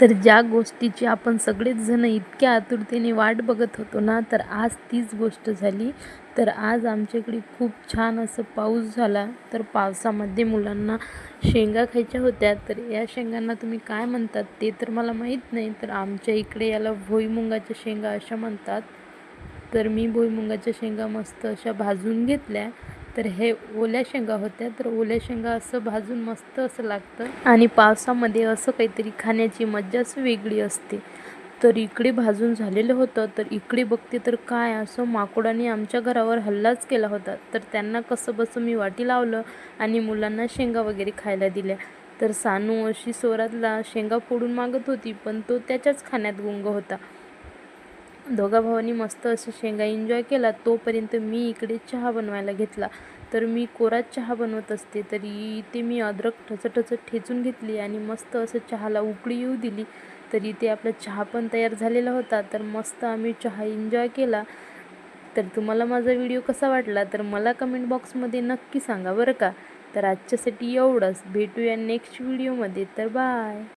तर ज्या गोष्टीची आपण सगळेच जण इतक्या आतुरतेने वाट बघत होतो ना, तर आज तीच गोष्ट झाली. तर आज आमच्याकडे खूप छान असं पाऊस झाला. तर पावसामध्ये मुलांना शेंगा खायच्या होत्या. तर या शेंगांना तुम्ही काय म्हणतात ते तर मला माहीत नाही. तर आमच्या इकडे याला भुईमुगाच्या शेंगा अशा म्हणतात. तर मी भुईमुगाच्या शेंगा मस्त अशा भाजून घेतल्या. तर हे ओल्या शेंगा होत्या. तर ओल्या शेंगा असं भाजून मस्त असं लागतं आणि पावसामध्ये असं काहीतरी खाण्याची मज्जाच वेगळी असते. तर इकडे भाजून झालेलं होतं. तर इकडे बघते तर काय असं माकडाने आमच्या घरावर हल्लाच केला होता. तर त्यांना कसंबसं मी वाटी लावलं आणि मुलांना शेंगा वगैरे खायला दिल्या. तर सानू अशी स्वरातला शेंगा फोडून मागत होती, पण तो त्याच्याच खाण्यात गुंग होता. दोघा भावांनी मस्त असं शेंगा एन्जॉय केला. तोपर्यंत मी इकडे चहा बनवायला घेतला. तर मी कोराच चहा बनवत असते. तरी इथे मी अद्रक ठचठचत ठेचून घेतली आणि मस्त असं चहाला उकळी येऊ दिली. तर इथे आपला चहा पण तयार झालेला होता. तर मस्त आम्ही चहा एन्जॉय केला. तर तुम्हाला माझा व्हिडिओ कसा वाटला तर मला कमेंट बॉक्समध्ये नक्की सांगा बरं का. तर आजच्यासाठी एवढंच. भेटूया नेक्स्ट व्हिडिओमध्ये. तर बाय.